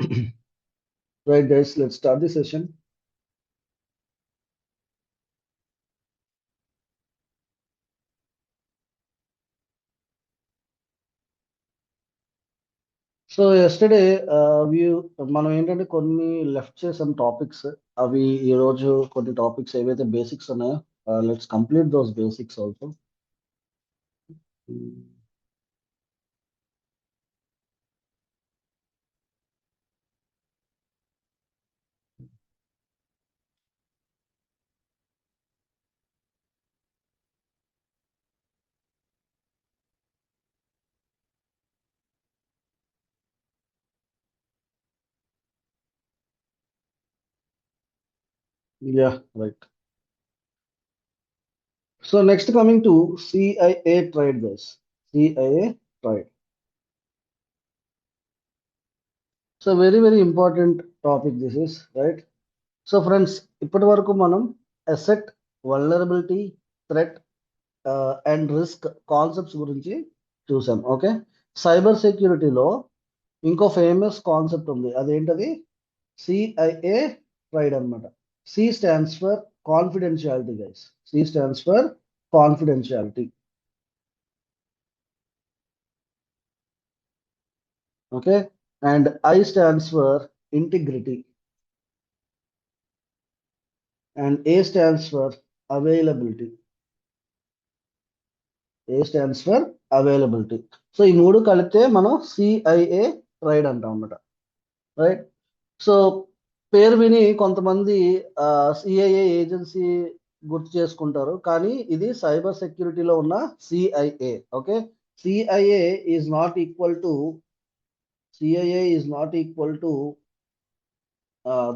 Right, guys, let's start the session. So yesterday మనం ఏంటంటే కొన్ని లెఫ్ట్ చేసాం టాపిక్స్. అవి ఈ రోజు కొన్ని టాపిక్స్ ఏవైతే బేసిక్స్ ఉన్నాయో let's complete those basics also. Yeah, right. So next coming to CIA tried, guys. CIA tried. So very very important topic this is, right. So friends, ఇప్పటి వరకు మనం asset, vulnerability, threat and risk concepts గురించి చూసాం. Okay, cyber సెక్యూరిటీలో ఇంకో famous concept ఉంది, అదేంటది? CIA triad అనమాట. C stands for confidentiality, guys. C stands for confidentiality. Okay, and I stands for integrity, and A stands for availability. A stands for availability. So ఈ మూడు కలిపితే మనం CIA tried అంటాం అన్నమాట, right. So పేరు విని కొంతమంది సిఐఏ ఏజెన్సీ గుర్తు చేసుకుంటారు, కానీ ఇది సైబర్ సెక్యూరిటీలో ఉన్న CIA. Okay, CIA is not equal to CIA is not equal to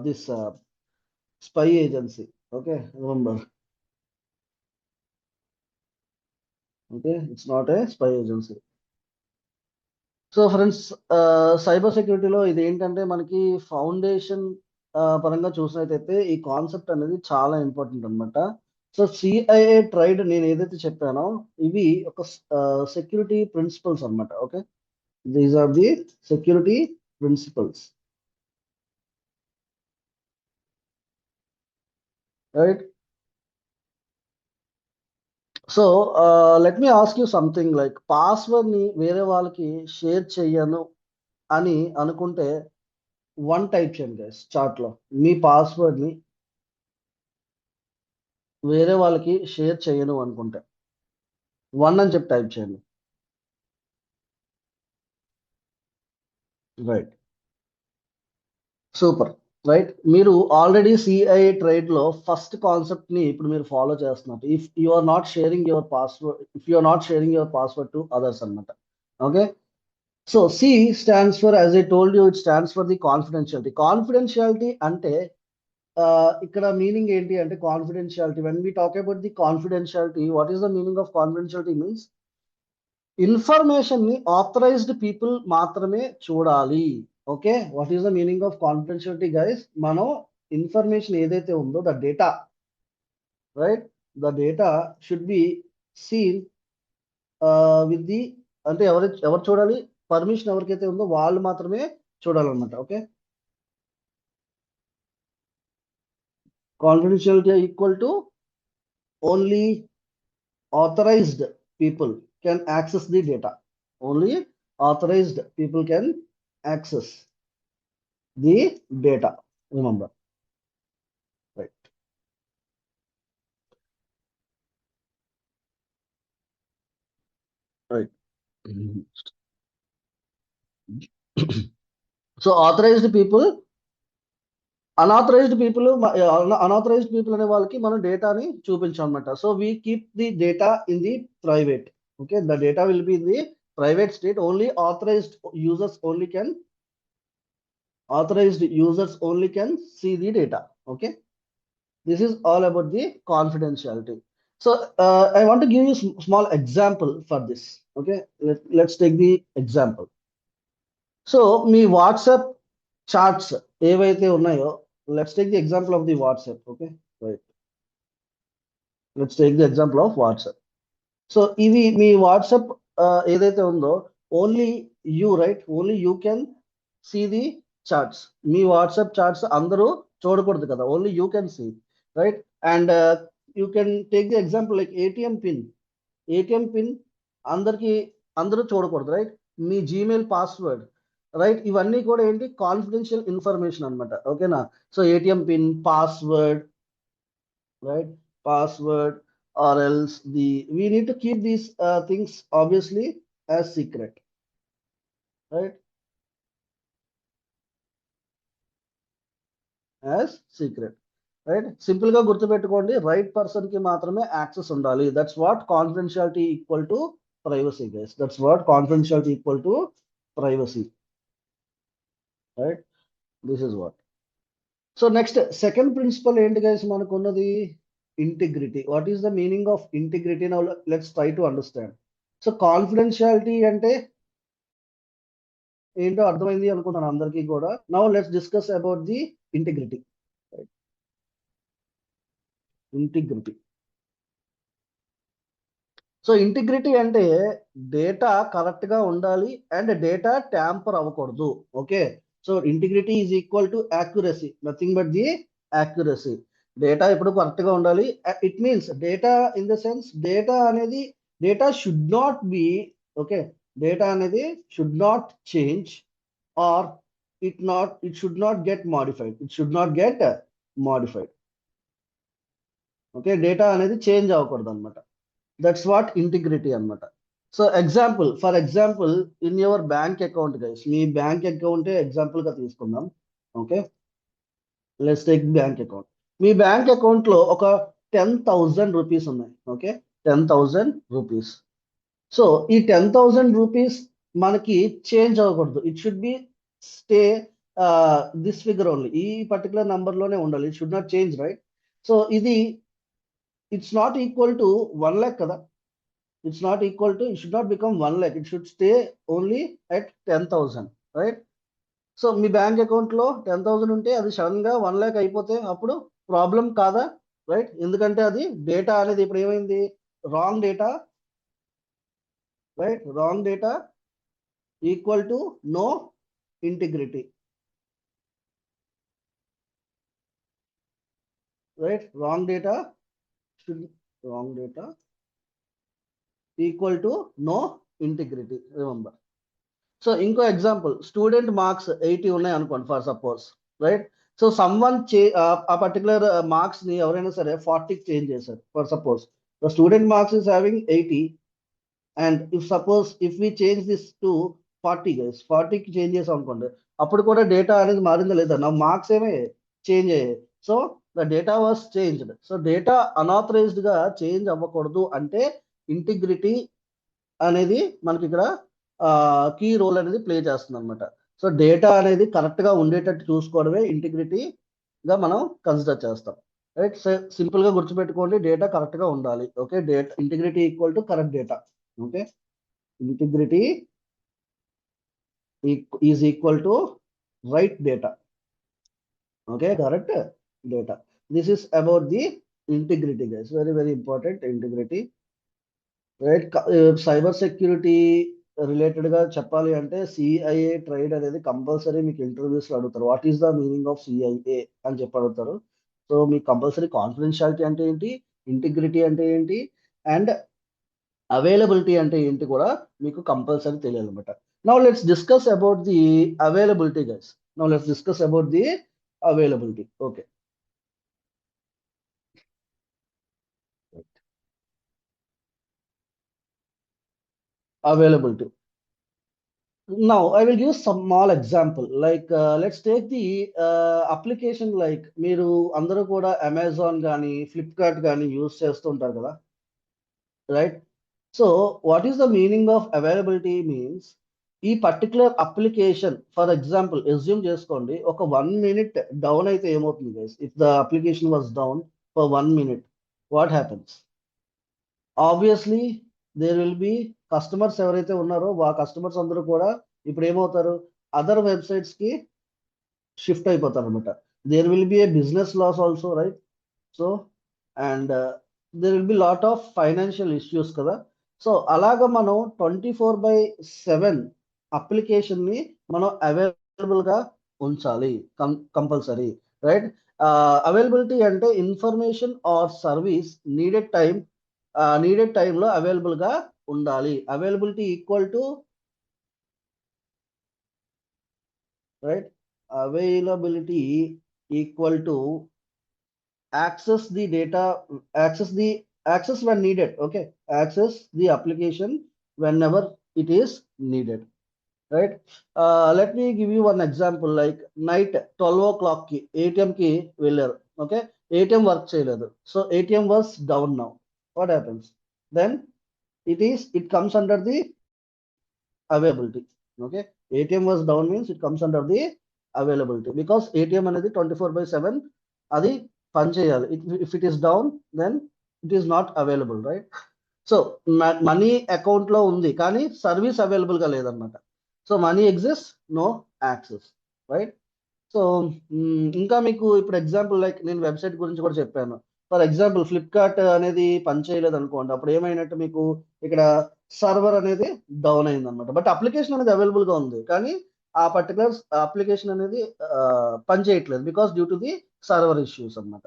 this spy agency. Okay, remember. Okay, it's not a spy agency. So friends, cyber సెక్యూరిటీలో ఇది ఏంటంటే మనకి ఫౌండేషన్ పరంగా చూసినట్టయితే ఈ కాన్సెప్ట్ అనేది చాలా ఇంపార్టెంట్ అనమాట. సో సిఐఏ ట్రైడ్ నేను ఏదైతే చెప్పానో ఇవి ఒక సెక్యూరిటీ ప్రిన్సిపల్స్ అన్నమాట. Okay, these are the security principles, right. So let me ask you something, like password ని వేరే వాళ్ళకి షేర్ చెయ్యను అని అనుకుంటే వన్ టైప్ చేయండి గైస్ చార్ట్ లో. మీ పాస్వర్డ్ ని వేరే వాళ్ళకి షేర్ చేయను అనుకుంటే వన్ అని చెప్పి టైప్ చేయండి. Right, super. రైట్, మీరు ఆల్రెడీ సిఐ ట్రైడ్ లో ఫస్ట్ కాన్సెప్ట్ ని ఇప్పుడు మీరు ఫాలో చేస్తున్నారు. If you are not sharing your password, if you are not sharing your password to others అనమాట. Okay, so C stands for, as I told you, it stands for the confidentiality. Confidentiality అంటే ఇక్కడ meaning ఏంటి అంటే, confidentiality, when we talk about the confidentiality, what is the meaning of confidentiality? Means information ని authorised people మాత్రమే చూడాలి. Okay, what is the meaning of confidentiality, guys? మనం information ఏదైతే ఉందో, the data, right, the data should be seen with the, అంటే ఎవరు చూడాలి? Permission ఎవరికైతే ఉందో వాళ్ళు మాత్రమే చూడాలన్నమాట. Okay, confidentiality equal to only authorized people can access the data. Only authorized people can access the data. Remember, right? Right. So authorized people, unauthorized people, unauthorized people అనే వాళ్ళకి మనం డేటాని చూపించామన్నమాట. So we keep the data in the private. Okay, the data will be in the private state. Only authorized users only can see the data. Okay, this is all about the confidentiality. So I want to give you small example for this. Okay, let's take the example. So me WhatsApp charts ఏవైతే ఉన్నాయో, let's take the example of the WhatsApp. Okay, right, let's take the example of WhatsApp. So ఇవి మీ WhatsApp ఏదైతే ఉందో, only you, right, only you can see the chats, మీ WhatsApp chats అందరూ చూడకూడదు కదా, only you can see, right? And you can take the example like ATM pin అందరికి అందరూ చూడకూడదు, రైట్? మీ జీమెయిల్ పాస్వర్డ్, రైట్? ఇవన్నీ కూడా ఏంటి, కాన్ఫిడెన్షియల్ ఇన్ఫర్మేషన్ అన్నమాట, ఓకేనా? So ATM pin, password, right? Password or else we need to keep these things obviously as secret, right? As secret, right? Simple గా గుర్తుపెట్టుకోండి, రైట్ పర్సన్ కి మాత్రమే యాక్సెస్ ఉండాలి. That's what confidentiality equal to privacy guys. That's what confidentiality equal to privacy, right? This is what. So next second principal ఏంటి guys మనకు ఉన్నది, integrity. What is the meaning of integrity? Now let's try to understand. So confidentiality అంటే ఏంటో అర్థమైంది అనుకుంటాను అందరికీ కూడా. Now let's discuss about the integrity. Integrity, so integrity అంటే డేటా కరెక్ట్ గా ఉండాలి అండ్ డేటా ట్యాంపర్ అవ్వకూడదు, okay? So integrity is equal to accuracy, nothing but the accuracy. Data ఎప్పుడు కరెక్ట్ గా ఉండాలి. It means data in the sense data should not be, okay? Data అనేది should not change or it should not get modified. Okay, data అనేది change అవ్వకూడదు అనమాట. That's what integrity అన్నమాట. So for example in your bank account guys, మీ bank account example గా తీసుకుందాం, okay? Let's take bank account. Me bank account లో ఒక 10,000 rupees ఉన్నాయి, ఓకే? 10,000 రూపీస్. సో ఈ 10,000 రూపీస్ మనకి చేంజ్ అవ్వకూడదు. It should be stay this figure only, ఈ పర్టికులర్ నంబర్ లోనే ఉండాలి. It should not change, right? So ఇది it's not equal to 1 lakh కదా. It's not equal to, it should not become 1 lakh. It should stay only at 10,000, right? So me bank account లో 10,000 ఉంటే అది sudden గా 1 lakh అయిపోతే అప్పుడు problem కాదా, right? ఎందుకంటే అది డేటా అనేది ఇప్పుడు ఏమైంది, wrong data, right? Wrong data equal to no integrity, right? Wrong data equal to no integrity, remember. So ఇంకో ఎగ్జాంపుల్, స్టూడెంట్ మార్క్స్ 80 ఉన్నాయి అనుకోండి ఫర్ సపోజ్, రైట్? సో ఆ పర్టికులర్ మార్క్స్ ని ఎవరైనా సరే 40కి చేంజ్ చేశారు for suppose. The student marks is having 80 and if we change this to 40 guys, 40కి చేంజ్ చేసాం అనుకోండి, అప్పుడు కూడా డేటా అనేది మారిందా లేదా? నా మార్క్స్ ఏమే చేంజ్ అయ్యాయి. So the data was changed. So data unauthorised గా చేంజ్ అవ్వకూడదు అంటే ఇంటిగ్రిటీ అనేది మనకి ఇక్కడ కీ రోల్ అనేది ప్లే చేస్తుంది అనమాట. సో డేటా అనేది కరెక్ట్ గా ఉండేటట్టు చూసుకోవడమే ఇంటిగ్రిటీగా మనం కన్సిడర్ చేస్తాం, రైట్? సింపుల్ గా గుర్తుపెట్టుకోండి, డేటా కరెక్ట్ గా ఉండాలి, okay? Integrity equal to correct data, okay? Integrity is equal to right data, okay? Correct data. This is about the integrity guys, very very important integrity, right? Cyber security related గా చెప్పాలి అంటే CIA tried అనేది compulsory మీకు interviews లో అడుగుతారు. What is the meaning of CIA అని చెప్పి అడుగుతారు. సో మీకు కంపల్సరీ కాన్ఫిడెన్షియాలిటీ అంటే ఏంటి, ఇంటిగ్రిటీ అంటే ఏంటి, అండ్ అవైలబిలిటీ అంటే ఏంటి కూడా మీకు కంపల్సరీ తెలియాలన్నమాట. Now let's discuss about the availability guys. Okay. Availability. Now I will give some small example. Like let's take the application, like మీరు అందరూ కూడా అమెజాన్ కానీ ఫ్లిప్కార్ట్ కానీ యూస్ చేస్తుంటారు కదా, right? So what is the meaning of availability means, ఈ particular application for example assume చేసుకోండి, ఒక 1 minute డౌన్ అయితే ఏమవుతుంది guys? If the application was down for 1 minute, what happens? Obviously there will be customers ఎవరైతే ఉన్నారో ఆ customers అందరూ కూడా ఇప్పుడు ఏమవుతారు, అదర్ వెబ్సైట్స్ కి షిఫ్ట్ అయిపోతారు అనమాట. There will be a business loss also, right? So and there will be lot of financial issues కదా. సో అలాగా మనం 24/7 అప్లికేషన్ ని మనం అవైలబుల్ గా ఉంచాలి, కంపల్సరీ, రైట్. అవైలబిలిటీ అంటే ఇన్ఫర్మేషన్ ఆర్ సర్వీస్ నీడెడ్ టైంలో అవైలబుల్గా ఉండాలి. Availability equal to, right, availability equal to access the data, access when needed. Okay, access the application whenever it is needed, right. Let me give you one example, like night 12 o'clock ki ATM ki వెళ్ళారు. Okay, ATM work చేయలేదు, so ATM was down. Now what happens? Then it comes under the availability. Okay, ATM was down means it comes under the availability, because ATM అనేది 24/7 అది పని చేయాలి. If it is down, then it is not available, right. So money account లో ఉంది కానీ service available గా లేదన్నమాట. So money exist, no access, right. So ఇంకా మీకు ఇప్పుడు ఎగ్జాంపుల్, లైక్ నేను వెబ్సైట్ గురించి కూడా చెప్పాను. ఫర్ ఎగ్జాంపుల్ ఫ్లిప్కార్ట్ అనేది పని చేయలేదు అనుకోండి, అప్పుడు ఏమైనట్టు, మీకు ఇక్కడ సర్వర్ అనేది డౌన్ అయింది అనమాట. బట్ అప్లికేషన్ అనేది అవైలబుల్ గా ఉంది కానీ ఆ పర్టికులర్ అప్లికేషన్ అనేది పని చేయట్లేదు, because due to the server issues అనమాట.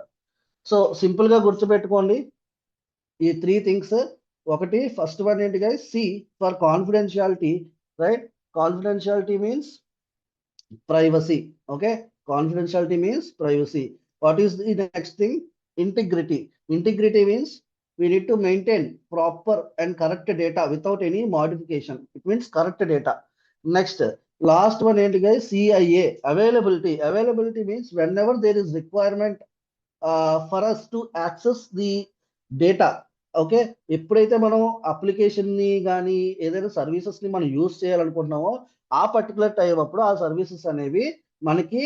సో సింపుల్ గా గుర్తుపెట్టుకోండి ఈ 3 థింగ్స్. ఒకటి, ఫస్ట్ వన్ ఏంటి guys? C for confidentiality, right. Confidentiality means privacy. Okay, confidentiality means privacy. What is the next thing? Integrity means we need to maintain proper and correct data without any modification. It means correct data. Next, last one ఏంటి guys? CIA, availability means whenever there is requirement for us to access the data. Okay, ఎప్పుడైతే మనం application ని కానీ ఏదైనా services ని మనం use చేయాలనుకుంటున్నామో ఆ particular time అప్పుడు ఆ సర్వీసెస్ అనేవి మనకి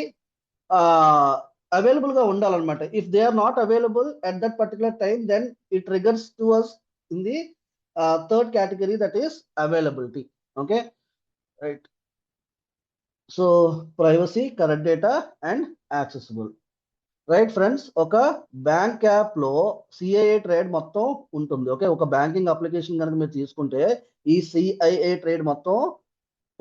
అవైలబుల్ గా ఉండాలన్నమాట. If they are not available at that particular time, then it triggers to us in the third category, that is availability. Okay, right. So privacy, correct data and accessible. Right friends, ఒక bank app లో CIA triad మొత్తం ఉంటుంది. Okay, ఒక banking application కనుక మీరు తీసుకుంటే ఈ CIA triad మొత్తం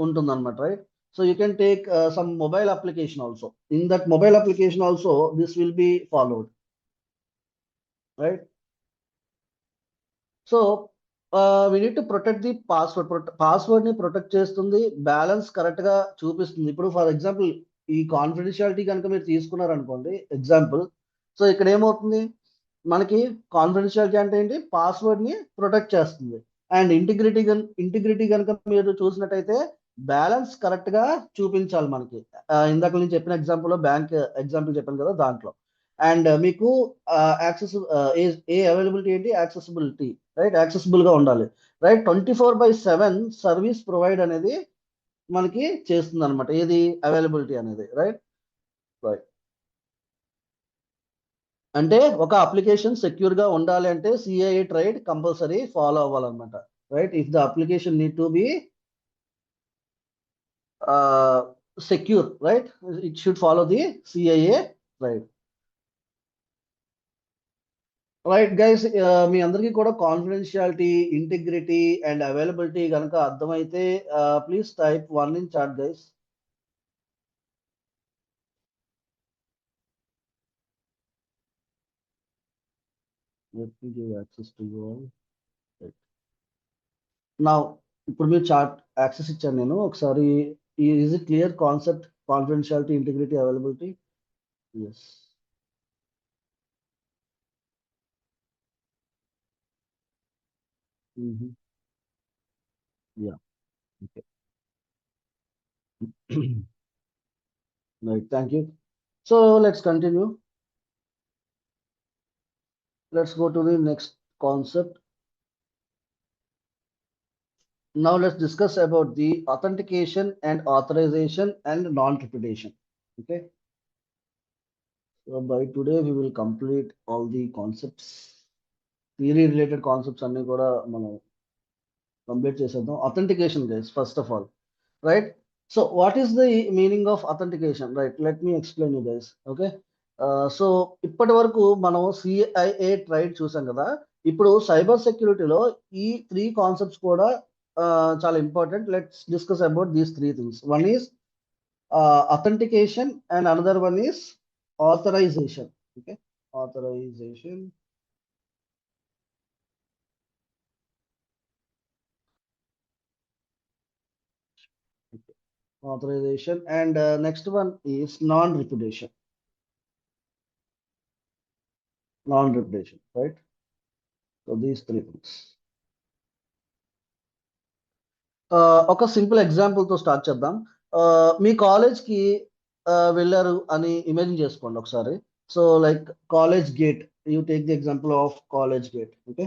ఉంటుంది అనమాట, right. So you can take some mobile application also. In that mobile application also this will be followed, right. So we need to protect the password ని protect చేస్తుంది, balance correct గా చూపిస్తుంది. ఇప్పుడు for example ఈ confidentiality కనుక మీరు తీసుకున్నారనుకోండి example, so ఇక్కడ ఏమవుతుంది మనకి? కాన్ఫిడెన్షియాలిటీ అంటే ఏంటి? పాస్వర్డ్ ని ప్రొటెక్ట్ చేస్తుంది. అండ్ ఇంటిగ్రిటీ కనుక మీరు చూసినట్టయితే బ్యాలెన్స్ కరెక్ట్ గా చూపించాలి మనకి. ఇందాక నేను చెప్పిన ఎగ్జాంపుల్ లో బ్యాంక్ ఎగ్జాంపుల్ చెప్పాను కదా దాంట్లో. అండ్ మీకు యాక్సెస్ ఏ అవైలబిలిటీ ఏంటి? Accessibility, right. యాక్సెసిబుల్ గా ఉండాలి, రైట్. 24/7 సర్వీస్ ప్రొవైడ్ అనేది మనకి చేస్తుంది అనమాట, ఏది? అవైలబిలిటీ అనేది, రైట్. రైట్, అంటే ఒక అప్లికేషన్ సెక్యూర్ గా ఉండాలి అంటే సిఐఏ ట్రేడ్ కంపల్సరీ ఫాలో అవ్వాలన్నమాట, right. If the application need to be secure, right, it should follow the CIA triad. Right guys, మీ అందరికీ కూడా కాన్ఫిడెన్షియాలిటీ, ఇంటిగ్రిటీ అండ్ అవైలబిలిటీ కనుక అర్థమైతే please type 1 in chat guys. Let me give access to you all. Right. Now, ఇప్పుడు మీరు chat access ఇచ్చాను నేను. ఒకసారి is it clear concept? Confidentiality, integrity, availability. Yes. Yeah. Okay. Right. Thank you. So let's continue. Let's go to the next concept. Now let's discuss about the authentication and authorization and non-reputation. Okay. So by today we will complete all the concepts. Theory related concepts అన్ని కూడా మనం complete చేసేద్దాం. Authentication guys, first of all, right? So what is the meaning of authentication? Right, let me explain you guys. Okay. So ఇప్పటి వరకు మనం CIA tried చూసాం కదా. ఇప్పుడు సైబర్ సెక్యూరిటీలో ఈ 3 కాన్సెప్ట్స్ కూడా చాలా important. Let's discuss about these 3 things. One is authentication, and another one is authorization. Okay, authorization. Authorization, and next one is non-repudiation. Non-repudiation, right? So these three things. ఒక simple example తో start చేద్దాం. మీ college కి వెళ్ళారు అని imagine చేసుకోండి ఒకసారి. So like college gate, you take the example of college gate. Okay,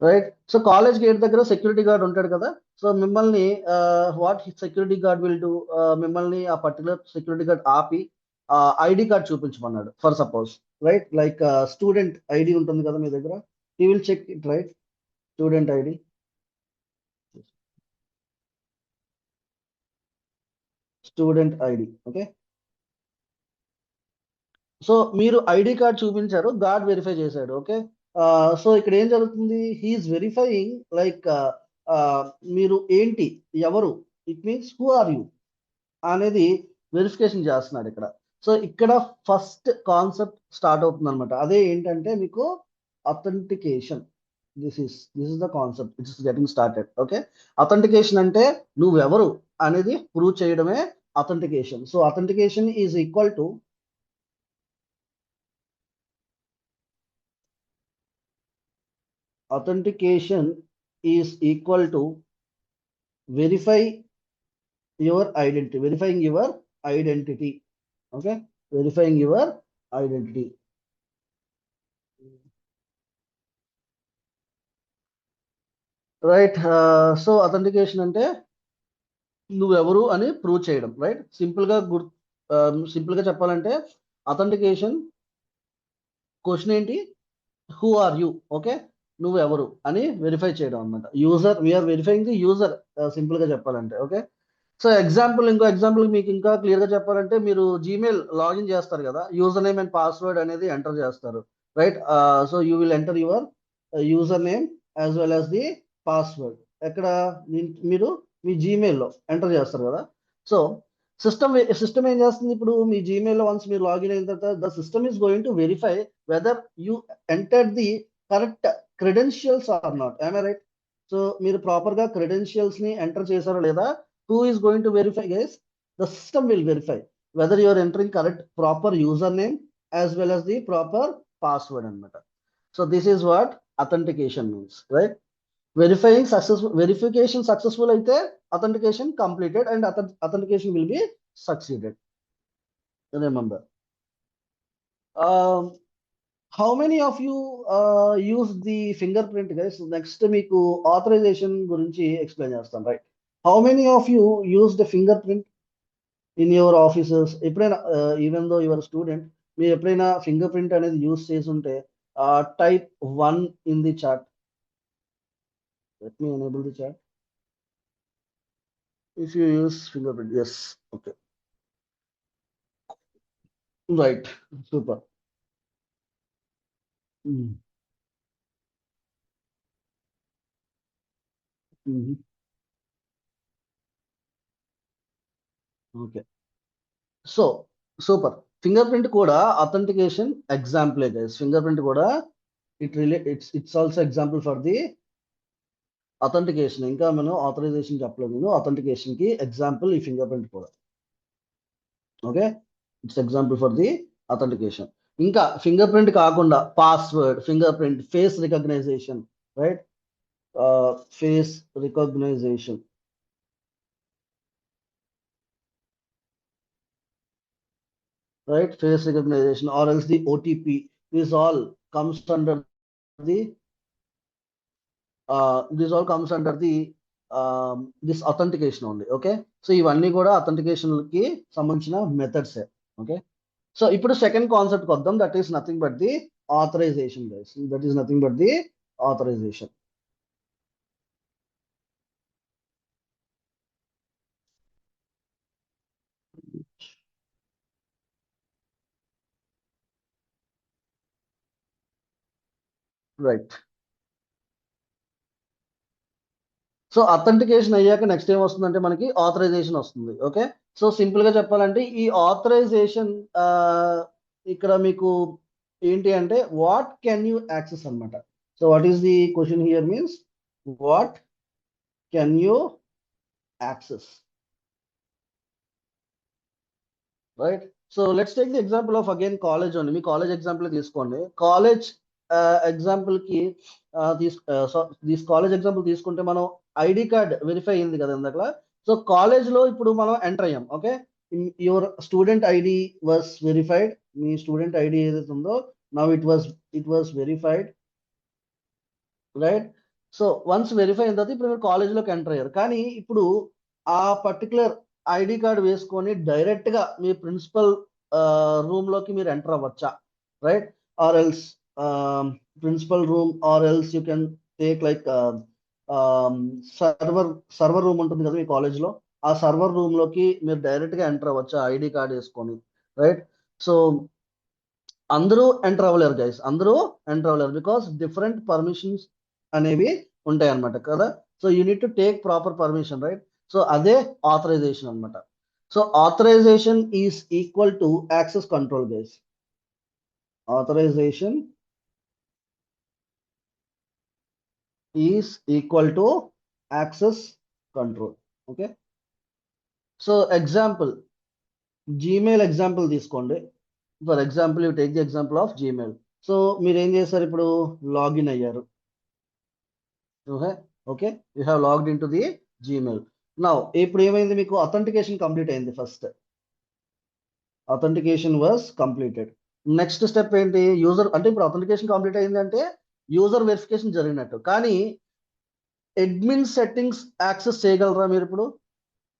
right. So college gate దగ్గర సెక్యూరిటీ గార్డ్ ఉంటాడు కదా. సో మిమ్మల్ని what security guard will do, మిమ్మల్ని ఆ పర్టికులర్ సెక్యూరిటీ గార్డ్ ఆపి ఐడి కార్డ్ చూపించమన్నాడు for suppose, right. Like student ID ఉంటుంది కదా మీ దగ్గర, he will check it, right. Student ID, student ID. Okay, so మీరు ఐడి కార్డ్ చూపించారు, గార్డ్ వెరిఫై చేశాడు. ఓకే, సో ఇక్కడ ఏం జరుగుతుంది, హీఈస్ వెరిఫైయింగ్ లైక్ మీరు ఏంటి, ఎవరు, it means who are you అనేది వెరిఫికేషన్ చేస్తున్నాడు ఇక్కడ. సో ఇక్కడ ఫస్ట్ కాన్సెప్ట్ స్టార్ట్ అవుతుంది అనమాట. అదే ఏంటంటే మీకు authentication. This is the concept it's getting started. Okay, authentication అంటే నువ్వెవరు అనేది ప్రూవ్ చేయడమే authentication. So authentication is equal to authentication is equal to verify your identity, verifying your identity. Okay, verifying your identity, right. So authentication అంటే నువ్వెవరు అని prove చేయడం, right. Simple గా చెప్పాలంటే అథెంటికేషన్ క్వశ్చన్ ఏంటి, హూ ఆర్ యూ. ఓకే, నువ్వెవరు అని verify చేయడం అనమాట. User, we are verifying the user, simple గా చెప్పాలంటే. ఓకే, సో ఇంకో ఎగ్జాంపుల్ మీకు ఇంకా క్లియర్ గా చెప్పాలంటే, మీరు జీమెయిల్ లాగిన్ చేస్తారు కదా, యూజర్ నేమ్ అండ్ పాస్వర్డ్ అనేది ఎంటర్ చేస్తారు, right. So you will enter your user name as well as the password. ఎక్కడ మీరు మీ జీమెయిల్లో ఎంటర్ చేస్తారు కదా. సో సిస్టమ్ ఏం చేస్తుంది, ఇప్పుడు మీ జీమెయిల్లో వన్స్ మీరు లాగిన్ అయిన తర్వాత the system is going to verify whether you enter the correct credentials or not. I right. So మీరు ప్రాపర్ గా క్రెడెన్షియల్స్ ని ఎంటర్ చేశారో లేదా. Who is going to verify, guys? The system will verify whether you are entering correct proper username as well as the proper password and meta. So this is what authentication means, right? Verification successful aithe authentication completed and authentication will be succeeded. Remember, um, how many of you use the fingerprint, guys? Next meeku authorization gurinchi explain chestam, right? How many of you use the fingerprint in your offices? ఎప్పుడైనా even though your student, మీరు ఎప్పుడైనా fingerprint అనేది use చేసి ఉంటే type 1 in the chat. Let me enable the chat. If you use fingerprint, yes. Okay, right, super. Okay, so super. Fingerprint కూడా authentication example guys. Fingerprint కూడా it's also example for the authentication. ఇంకా మనం authorisation చెప్పలేదు, నేను authentication కి example ఈ fingerprint కూడా. Okay, it's example for the authentication. ఇంకా ఫింగర్ ప్రింట్ కాకుండా password, finger print, face recognition, right. Face recognition, right. Face recognition or else the OTP, this all comes under the this authentication only. Okay, so ఇవన్నీ కూడా authentication కి సంబంధించిన methods. Okay, so ఇప్పుడు second concept వద్దాం. That is nothing but the authorization, guys. That is nothing but the authorization. Right. So authentication అయ్యాక next ఏం వస్తుందంటే మనకి ఆథరైజేషన్ వస్తుంది. ఓకే, సో సింపుల్ గా చెప్పాలంటే ఈ ఆథరైజేషన్ ఇక్కడ మీకు ఏంటి అంటే వాట్ కెన్ యూ యాక్సెస్ అనమాట. So what is the question here means what can you access, right? So let's take the example of again college only. Me college example తీసుకోండి. College example కి college example తీసుకుంటే మనం ID card verify అయింది కదా ఇందాక. So college లో ఇప్పుడు మనం ఎంటర్ అయ్యాం. Okay, your student ID was verified. Me student ID ఏదైతే ఉందో now it was verified, right? So once verify అయిన తర్వాత ఇప్పుడు మీరు కాలేజ్లోకి ఎంటర్ అయ్యారు. కానీ ఇప్పుడు ఆ పర్టికులర్ ఐడి కార్డ్ వేసుకొని డైరెక్ట్ గా మీ ప్రిన్సిపల్ రూమ్ లోకి మీరు ఎంటర్ అవ్వచ్చా, right? Or else principal room, or else you can take like server room ఉంటుంది కదా మీ కాలేజ్ లో, ఆ సర్వర్ రూమ్ లోకి మీరు డైరెక్ట్ గా ఎంటర్ అవ్వచ్చా ఐడి కార్డ్ వేసుకొని, రైట్? సో అందరూ ఎంటర్ అవ్వలేరు గైస్, అందరూ ఎంటర్ అవ్వలేరు బికాస్ డిఫరెంట్ పర్మిషన్స్ అనేవి ఉంటాయి అన్నమాట కదా. So you need to take proper permission, right? So అదే ఆథరైజేషన్ అన్నమాట. So authorisation is equal to access control guys. Authorisation is equal to access control. Okay, so example Gmail example తీసుకోండి. For example you take the example of Gmail. So మీరు ఏం చేస్తారు, ఇప్పుడు login అయ్యారు. Okay, okay, you have logged in to the Gmail. Now ఇప్పుడు ఏమైంది, మీకు authentication complete అయింది. First authentication was completed. Next step ఏంటి, యూజర్ అంటే ఇప్పుడు అథెంటికేషన్ కంప్లీట్ అయింది అంటే యూజర్ వెరిఫికేషన్ జరిగినట్టు. కానీ అడ్మిన్ సెట్టింగ్స్ యాక్సెస్ చేయగలరా మీరు ఇప్పుడు,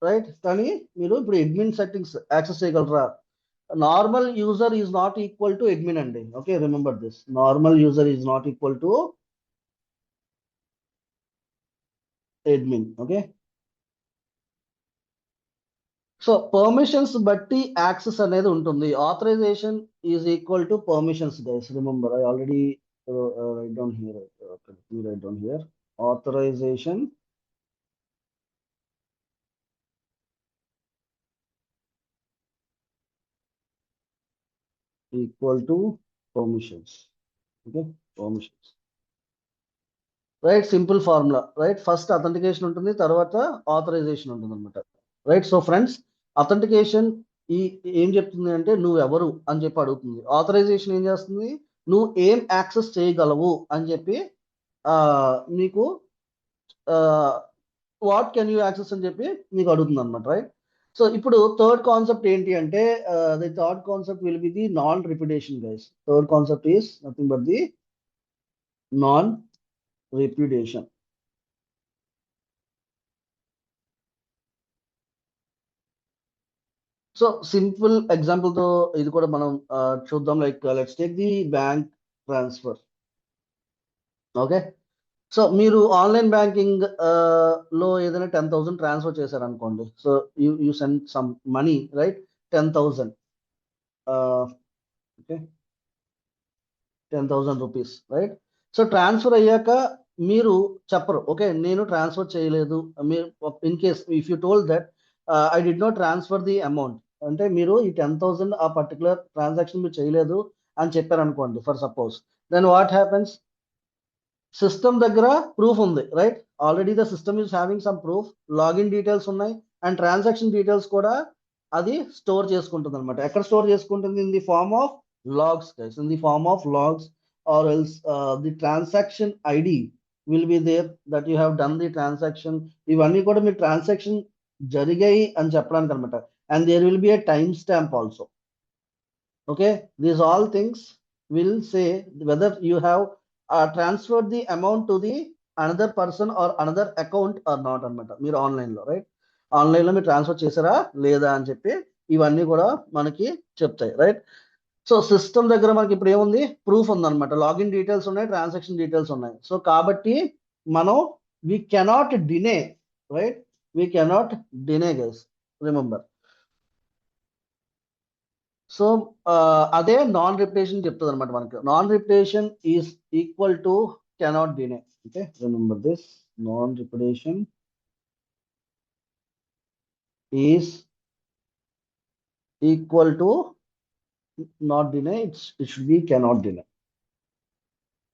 రైట్? కానీ మీరు ఇప్పుడు అడ్మిన్ సెట్టింగ్స్ యాక్సెస్ చేయగలరా? Normal user is not equal to admin అండి. Okay, remember this, normal user is not equal to admin. Okay, so permissions బట్టి యాక్సెస్ అనేది ఉంటుంది. Authorisation is equal to permissions guys. Remember I already write down here. Write down here. Authorisation equal to permissions. Okay, permissions, right? Simple formula, right? First authentication ఉంటుంది, తర్వాత authorisation ఉంటుంది అనమాట, right? So friends, authentication ఈ ఏం చెప్తుంది అంటే నువ్వు ఎవరు అని చెప్పి అడుగుతుంది. ఆథరైజేషన్ ఏం చేస్తుంది, నువ్వు ఏం యాక్సెస్ చేయగలవు అని చెప్పి మీకు వాట్ కెన్ యూ యాక్సెస్ అని చెప్పి మీకు అడుగుతుంది అనమాట, రైట్? సో ఇప్పుడు థర్డ్ కాన్సెప్ట్ ఏంటి అంటే the third concept will be the non repetition guys. Third concept is nothing but the non repetition. So simple example తో ఇది కూడా మనం చూద్దాం. Like let's take the bank transfer. Okay, so మీరు online banking లో ఏదైనా 10,000 ట్రాన్స్ఫర్ చేశారనుకోండి. So you send some money, right? 10,000, okay, 10,000 rupees, right? So transfer అయ్యాక మీరు చెప్పరు, ఓకే నేను ట్రాన్స్ఫర్ చేయలేదు. మీరు in case if you told that I did not transfer the amount, అంటే మీరు ఈ 10,000 ఆ పర్టికులర్ ట్రాన్సాక్షన్ మీరు చేయలేదు అని చెప్పారు అనుకోండి for suppose. Then what happens, system దగ్గర ప్రూఫ్ ఉంది, right? Already the system is having some proof, login details ఉన్నాయి అండ్ ట్రాన్సాక్షన్ డీటెయిల్స్ కూడా అది స్టోర్ చేసుకుంటుంది అనమాట. ఎక్కడ స్టోర్ చేసుకుంటుంది, in the form of logs guys, in the form of logs, or else the transaction ID will be there that you have done the transaction. ఇవన్నీ కూడా మీరు ట్రాన్సాక్షన్ జరిగాయి అని చెప్పడానికి అనమాట. And there will be A time stamp also. Okay, these all things will say whether you have transferred the amount to the another person or another account or not అనమాట. మీరు online లో, right? Online లో మీరు transfer చేశారా లేదా అని చెప్పి ఇవన్నీ కూడా మనకి చెప్తాయి, రైట్? సో సిస్టమ్ దగ్గర మనకి ఇప్పుడు ఏముంది, ప్రూఫ్ ఉందన్నమాట, లాగిన్ డీటెయిల్స్ ఉన్నాయి, ట్రాన్సాక్షన్ డీటెయిల్స్ ఉన్నాయి. సో కాబట్టి మనం we cannot deny, right? We cannot deny guys, remember. So అదే నాన్ రిపిటేషన్ చెప్తుంది అనమాట మనకి. Non repudiation is equal to cannot deny. Okay, remember this, non repudiation is equal to not deny, it should be cannot deny.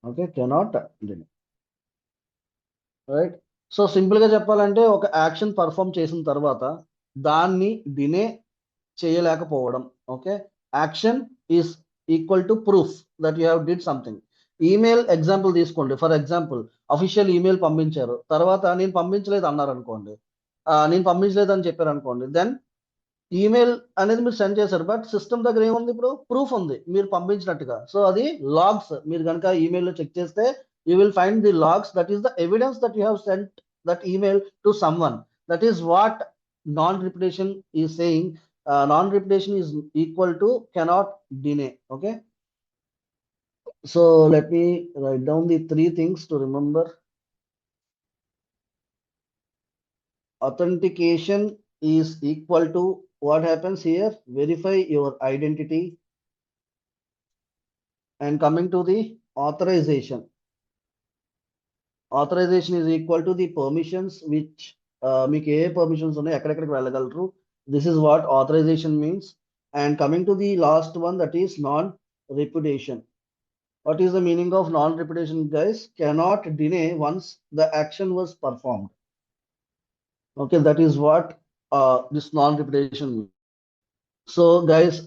Okay, cannot deny. Right. So simple గా చెప్పాలంటే ఒక action perform చేసిన తర్వాత దాన్ని deny చేయలేకపోవడం. Okay, action is equal to proof that you have did something. Email example తీసుకోండి. For example official email పంపించారు, తర్వాత నేను పంపించలేదు అన్నారు అనుకోండి, నేను పంపించలేదు అని చెప్పారు అనుకోండి, దెన్ ఈమెయిల్ అనేది మీరు సెండ్ చేశారు, బట్ సిస్టమ్ దగ్గర ఏముంది, ఇప్పుడు ప్రూఫ్ ఉంది మీరు పంపించినట్టుగా. సో అది లాగ్స్ మీరు కనుక ఈమెయిల్లో చెక్ చేస్తే you will find the logs, that is the evidence that you have sent that email to someone. That is what non repudiation is saying. Non repudiation is equal to cannot deny. Okay, so let me write down the three things to remember. Authentication is equal to what happens here, verify your identity. And coming to the authorization, authorization is equal to the permissions which మీకు ఏ permissions ఉన్నాయి, ఎక్కడెక్కడికి వెళ్ళగలరు. This is what authorization means. And coming to the last one, that is non-repudiation. What is the meaning of non-repudiation, guys? Cannot deny once the action was performed. Okay, that is what this non-repudiation means. So guys,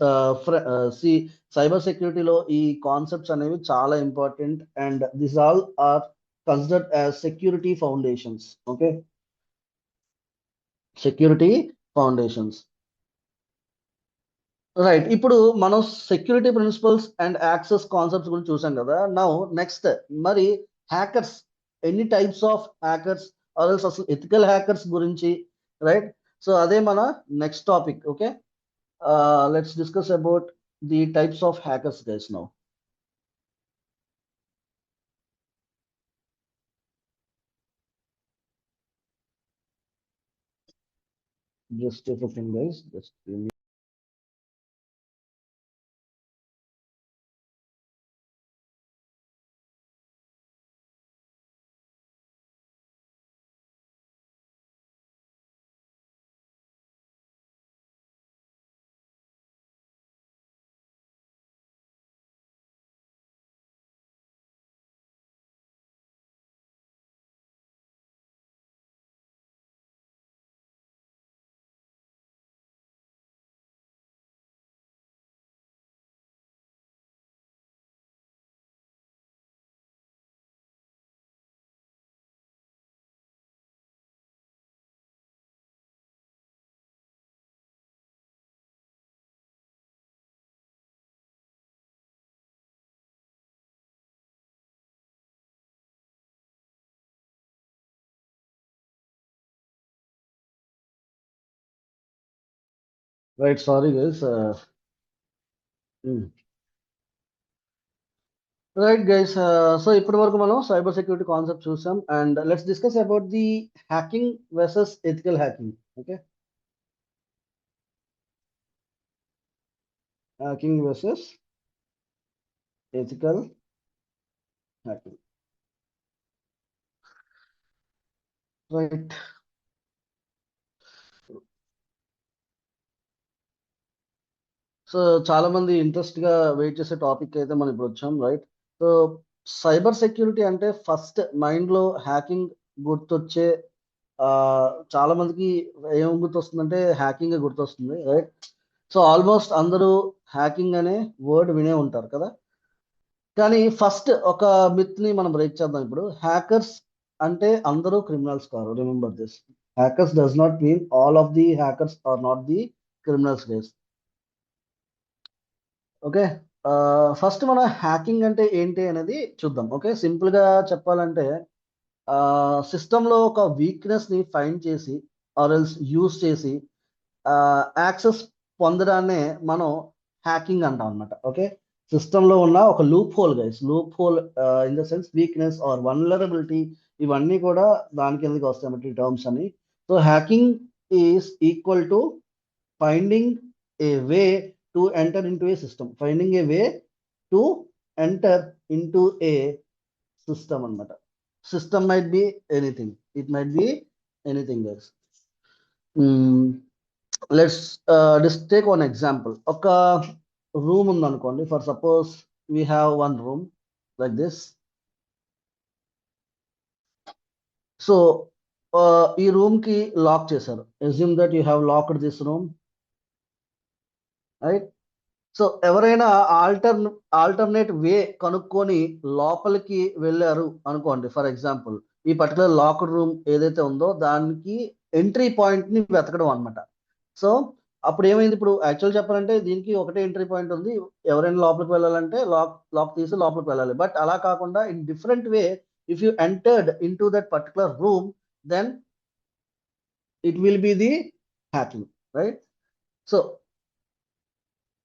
సి cyber సెక్యూరిటీలో ఈ concepts అనేవి చాలా important, and this all are considered as security foundations. Okay, security foundations. Right, ఇప్పుడు మనం security principles and access concepts గురించి చూసాం కదా. నౌ నెక్స్ట్, మరి హ్యాకర్స్, ఎన్ని types of hackers or else అసలు ఎథికల్ హ్యాకర్స్ గురించి, రైట్. సో అదే మన next topic. Okay, let's discuss about the types of hackers, guys, now. Just a second, guys. Just give me. Right, sorry, guys. Hmm. Right, guys. So ఇప్పటి వరకు మనం cyber security concept చూసాం, and let's discuss about the hacking versus ethical hacking. Okay, hacking versus ethical hacking. Right, so చాలా మంది interest గా wait చేసే topic అయితే మనం ఇప్పుడు వచ్చాం, రైట్. సో సైబర్ సెక్యూరిటీ అంటే ఫస్ట్ మైండ్ లో హ్యాకింగ్ గుర్తొచ్చే ఆ చాలా మందికి ఏం గుర్తొస్తుందంటే హ్యాకింగ్ గుర్తొస్తుంది, రైట్. సో ఆల్మోస్ట్ అందరూ హ్యాకింగ్ అనే వర్డ్ వినే ఉంటారు కదా. కానీ ఫస్ట్ ఒక మిత్ ని మనం బ్రేక్ చేద్దాం. ఇప్పుడు హ్యాకర్స్ అంటే అందరూ క్రిమినల్స్ కాదు. Remember this, hackers does not mean all of the hackers are not the criminals, guys. Okay, first మన హ్యాకింగ్ అంటే ఏంటి అనేది చూద్దాం. ఓకే, సింపుల్ గా చెప్పాలంటే సిస్టంలో ఒక వీక్నెస్ ని ఫైండ్ చేసి ఆర్ ఎల్స్ యూస్ చేసి యాక్సెస్ పొందడాన్నే మనం హ్యాకింగ్ అంటాం అనమాట. ఓకే, సిస్టంలో ఉన్న ఒక loop hole, guys. Loop hole in the sense weakness or vulnerability, ఇవన్నీ కూడా దాని కిందకి వస్తాయి అన్నమాట, ఈ టర్మ్స్ అని. So hacking is equal to finding a way to enter into a system. Finding a way to enter into a system అన్నమాట. System might be anything, it might be anything, guys. Let's take one example. ఒక room ఉందనుకోండి. For suppose we have one room like this. So ఈ room కి lock చేశారు. assume that you have locked this room, right? So ఎవరైనా alternate వే కనుక్కొని లోపలికి వెళ్ళారు అనుకోండి. ఫర్ ఎగ్జాంపుల్ ఈ పర్టికులర్ లాక్డ్ రూమ్ ఏదైతే ఉందో దానికి ఎంట్రీ పాయింట్ ని వెతకడం అనమాట. సో అప్పుడు ఏమైంది, ఇప్పుడు యాక్చువల్ చెప్పాలంటే దీనికి ఒకటే ఎంట్రీ పాయింట్ ఉంది. ఎవరైనా లోపలికి వెళ్ళాలంటే లాక్ తీసి లోపలికి వెళ్ళాలి. బట్ అలా కాకుండా in different way, if you entered into that particular room, then it will be the hacking, right? So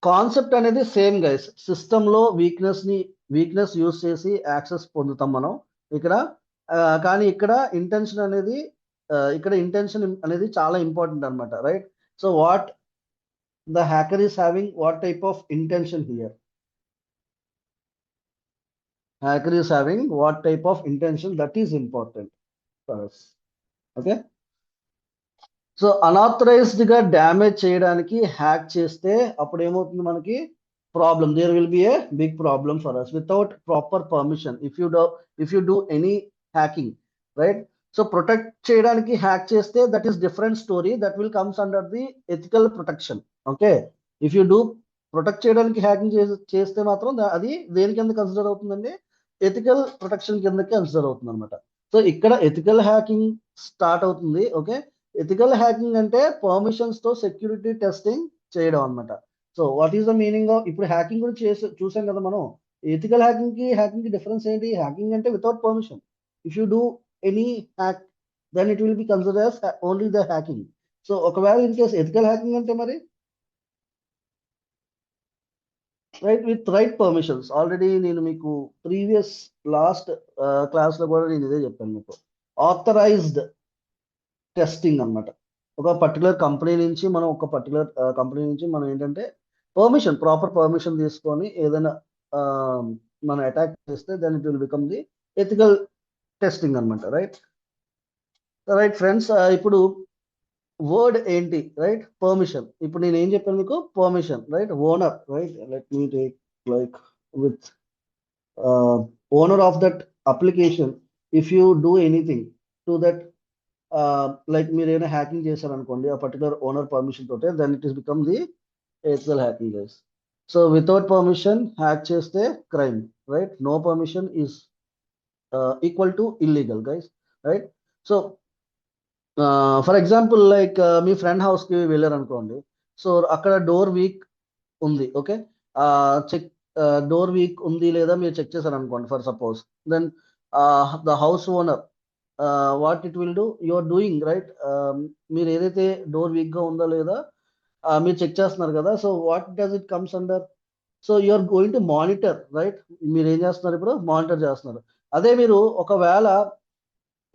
concept అనేది సేమ్ గైస్. సిస్టంలో వీక్నెస్ యూస్ చేసి యాక్సెస్ పొందుతాం మనం ఇక్కడ. కానీ ఇక్కడ ఇంటెన్షన్ అనేది చాలా ఇంపార్టెంట్ అనమాట, right? So what the hacker is having, what type of intention here? Hacker is having what type of intention, that is important for us. Okay, so unauthorized గా డ్యామేజ్ చేయడానికి హ్యాక్ చేస్తే అప్పుడు ఏమవుతుంది మనకి problem. There will be a big problem for us without proper permission. If you do any hacking, right? So protect చేయడానికి hack చేస్తే that is different story, that will comes under the ethical protection. Okay, if you do protect చేయడానికి hacking చేస్తే మాత్రం అది దేని కింద consider అవుతుందండి? Ethical protection కిందకి కన్సిడర్ అవుతుంది అనమాట. సో ఇక్కడ ఎథికల్ హ్యాకింగ్ స్టార్ట్ అవుతుంది. ఓకే, ఎథికల్ హ్యాకింగ్ అంటే పర్మిషన్స్ తో సెక్యూరిటీ టెస్టింగ్ చేయడం అనమాట. So what is the meaning of, ఇప్పుడు హ్యాకింగ్ గురించి చూసాం కదా మనం. ఎథికల్ హ్యాకింగ్ కి డిఫరెన్స్ ఏంటి? హ్యాకింగ్ అంటే without permission. If you do any hack, then it will be consider as only the hacking. So ఒకవేళ ఇన్ కేస్ ఎథికల్ హ్యాకింగ్ అంటే మరి right with right permissions. Already నేను మీకు ప్రీవియస్ లాస్ట్ క్లాస్ లో కూడా నేను ఇదే చెప్పాను మీకు. ఆథరైజ్డ్ టెస్టింగ్ అన్నమాట. ఒక పర్టికులర్ కంపెనీ నుంచి మనం ఏంటంటే ప్రాపర్ పర్మిషన్ తీసుకొని ఏదైనా మనం అటాక్ చేస్తే then it will become the ethical testing అన్నమాట, రైట్? రైట్ ఫ్రెండ్స్, ఇప్పుడు వర్డ్ ఏంటి, రైట్? పర్మిషన్. ఇప్పుడు నేను ఏం చెప్పాను మీకు? Permission, right? Owner, right? Let me take like with owner of that application. If you do anything to that, like మీరు ఏదైనా హ్యాకింగ్ చేశారనుకోండి ఆ పర్టికులర్ ఓనర్ పర్మిషన్ తోటే, then it is become the ethical hacking guys. So without permission hack చేస్తే crime, right? No permission is equal to illegal guys, right? So for example like మీ friend house కి వెళ్ళారనుకోండి. So అక్కడ door weak ఉంది. Okay, check door weak ఉంది లేదా మీరు check చేశారు అనుకోండి for suppose. Then the house owner what it will do, you are doing right. మీరు ఏదైతే డోర్ వీక్ గా ఉందా లేదా మీరు చెక్ చేస్తున్నారు కదా. So what does it comes under? So you are going to monitor, right? మీరు ఏం చేస్తున్నారు? ఇప్పుడు మానిటర్ చేస్తున్నారు. అదే మీరు ఒకవేళ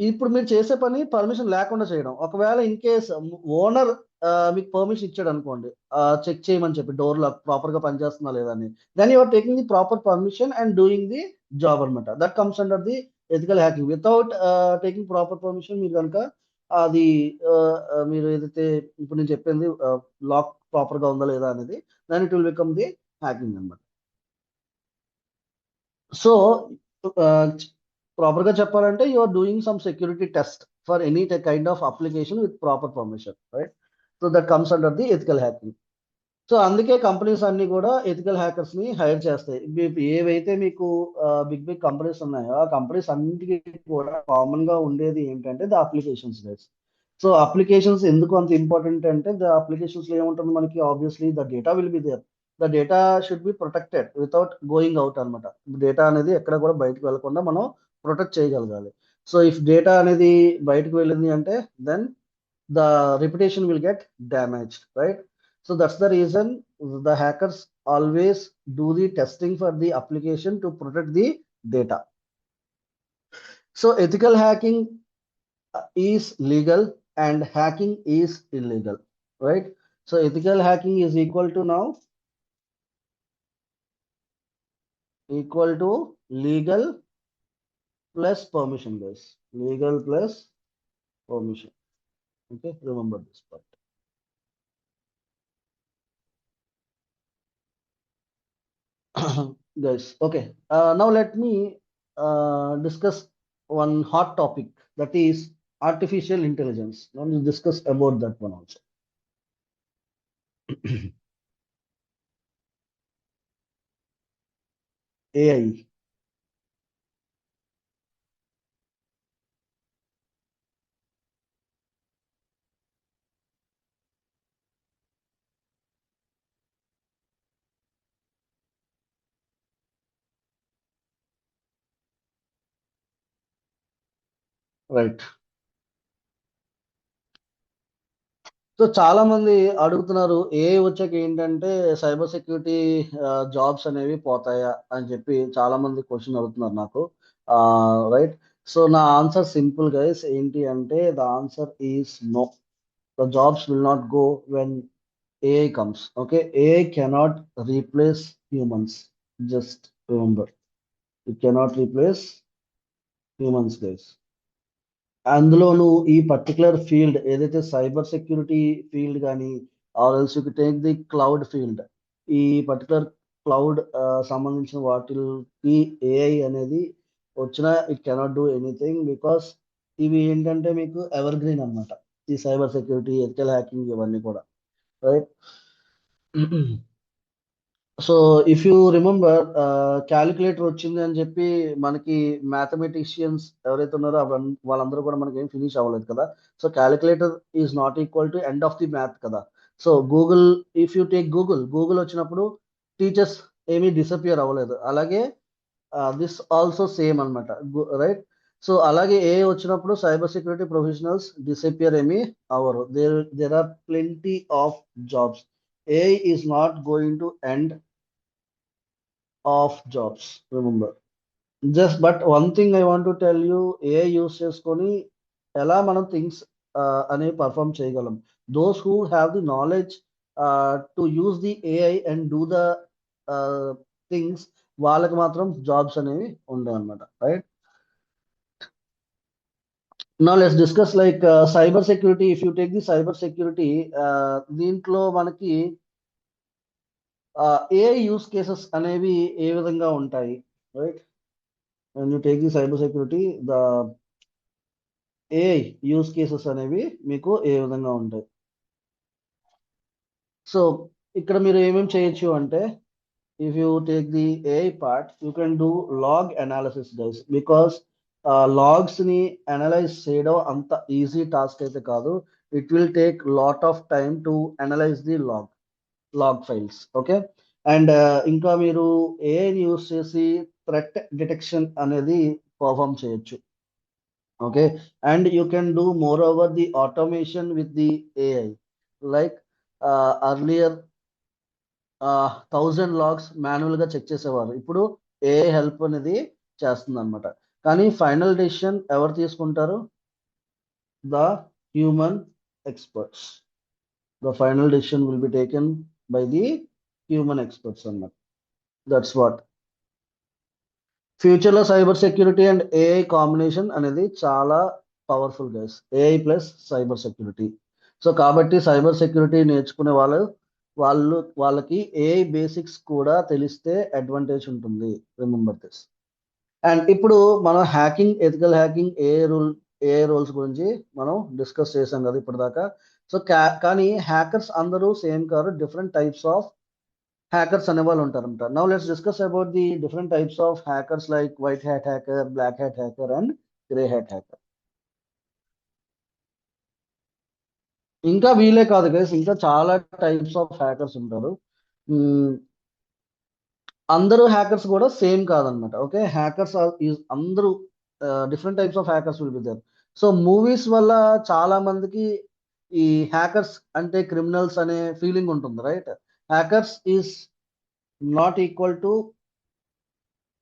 ఇప్పుడు మీరు చేసే పని పర్మిషన్ లేకుండా చేయడం. ఒకవేళ ఇన్ కేస్ ఓనర్ మీకు పర్మిషన్ ఇచ్చాడు అనుకోండి చెక్ చేయమని చెప్పి డోర్ లాక్ ప్రాపర్ గా పనిచేస్తుందా లేదా అని, then you are taking the proper permission and doing the job అనమాట. That comes under the ethical hacking. Without taking proper permission మీరు కనుక అది మీరు ఏదైతే ఇప్పుడు నేను చెప్పింది లాక్ ప్రాపర్ గా ఉందా లేదా అనేది, then it will become the hacking అనమాట. సో ప్రాపర్ గా చెప్పాలంటే you are doing some security test for any kind of application with proper permission, right? So that comes under the ethical hacking. So అందుకే companies అన్ని కూడా ethical hackers ని hire చేస్తాయి. ఏవైతే మీకు బిగ్ కంపెనీస్ ఉన్నాయో ఆ కంపెనీస్ అన్నిటికీ కూడా కామన్ గా ఉండేది ఏంటంటే the applications guys. So applications ఎందుకు అంత ఇంపార్టెంట్ అంటే, ద అప్లికేషన్స్ లో ఏముంటుంది మనకి? Obviously the data will be there. The data should be protected without going out అనమాట. డేటా అనేది ఎక్కడ కూడా బయటకు వెళ్లకుండా మనం ప్రొటెక్ట్ చేయగలగాలి. సో ఇఫ్ డేటా అనేది బయటకు వెళ్ళింది అంటే then the reputation will get damaged, right? So that's the reason the hackers always do the testing for the application to protect the data. So ethical hacking is legal and hacking is illegal, right? So ethical hacking is equal to now equal to legal plus permission guys. Legal plus permission. Okay, remember this part. Guys, okay. Now let me discuss one hot topic, that is artificial intelligence. Now we'll discuss about that one also. AI, right? So చాలా మంది అడుగుతున్నారు AI వచ్చాక ఏంటంటే cyber security jobs అనేవి పోతాయా అని చెప్పి చాలా మంది క్వశ్చన్ అడుగుతున్నారు నాకు, రైట్? సో నా ఆన్సర్ సింపుల్ గైస్, ఏంటి అంటే the answer is no. The jobs will not go when AI comes. Okay, AI cannot replace humans. Just remember, it cannot replace humans, guys. అందులోను ఈ పర్టికులర్ ఫీల్డ్ ఏదైతే cyber security field కానీ, are else you take the cloud field, ఈ particular cloud సంబంధించిన వాటికి AI అనేది వచ్చినా it cannot do anything, because ఇవి ఏంటంటే మీకు ఎవర్ గ్రీన్ అన్నమాట. ఈ సైబర్ సెక్యూరిటీ, ఎథికల్ హ్యాకింగ్ ఇవన్నీ కూడా, right? So if you remember, calculator వచ్చింది అని చెప్పి మనకి మ్యాథమెటిషియన్స్ ఎవరైతే ఉన్నారో వాళ్ళందరూ కూడా మనకి ఏం ఫినిష్ అవ్వలేదు కదా. So calculator is not equal to end of the math కదా. So Google, if you take Google, Google వచ్చినప్పుడు టీచర్స్ ఏమీ డిసపియర్ అవ్వలేదు. అలాగే దిస్ ఆల్సో సేమ్ అనమాట, రైట్? సో అలాగే ఏ వచ్చినప్పుడు సైబర్ సెక్యూరిటీ ప్రొఫెషనల్స్ డిసపియర్ ఏమీ అవ్వరు. There are plenty of jobs. AI is not going to end of jobs, remember. Just but one thing I want to tell you, AI use చేసుకొని ఎలా మనం things అనేవి perform చేయగలం. Those who have the knowledge to use the AI and do the things, వాళ్ళకి మాత్రం jobs అనేవి ఉండవు అనమాట, రైట్? నా let's discuss like cyber security. If you take the cyber security, దీంట్లో మనకి ఏఐ యూస్ కేసెస్ అనేవి ఏ విధంగా ఉంటాయి, right? when you take the cyber security, the AI use cases అనేవి మీకు ఏ విధంగా ఉంటాయి. సో ఇక్కడ మీరు ఏమేమి చేయొచ్చు అంటే, if you take the AI part, you can do log analysis guys, because logs ని అనలైజ్ చేయడం అంత ఈజీ టాస్క్ అయితే కాదు. It will take lot of time to analyze the log files, okay? And ఇంకా మీరు ఏఐని యూస్ చేసి threat detection అనేది పర్ఫామ్ చేయొచ్చు, okay? And you can do more over the automation with the AI. Like earlier 1000 logs manual గా చెక్ చేసేవారు, ఇప్పుడు ఏఐ హెల్ప్ అనేది చేస్తుంది అనమాట. కానీ ఫైనల్ డెసిషన్ ఎవరు తీసుకుంటారు? The human experts. The final decision will be taken by the human experts అన్నమాట. That's what. ఫ్యూచర్లో cyber security and AI combination అనేది చాలా powerful guys, AI plus cyber security. So కాబట్టి సైబర్ సెక్యూరిటీ నేర్చుకునే వాళ్ళకి AI basics కూడా తెలిస్తే advantage ఉంటుంది, రిమెంబర్ దిస్. అండ్ ఇప్పుడు మనం hacking, ethical hacking, AI roles గురించి మనం డిస్కస్ చేసాం కదా ఇప్పటిదాకా. సో కానీ హ్యాకర్స్ అందరూ సేమ్ కాదు, డిఫరెంట్ టైప్స్ ఆఫ్ హ్యాకర్స్ అనే వాళ్ళు ఉంటారంట. Now let's discuss about the different types of hackers like white hat hacker, black hat hacker and grey hat hacker. ఇంకా వీలే కాదు గైస్, ఇంకా చాలా టైప్స్ ఆఫ్ హ్యాకర్స్ ఉంటారు. మ్మ్, అందరూ హ్యాకర్స్ కూడా సేమ్ కాదనమాట, ఓకే? హ్యాకర్స్ అందరూ different types of hackers will be there. So movies వల్ల చాలా మందికి ఈ హ్యాకర్స్ అంటే క్రిమినల్స్ అనే ఫీలింగ్ ఉంటుంది, right? Hackers is not equal to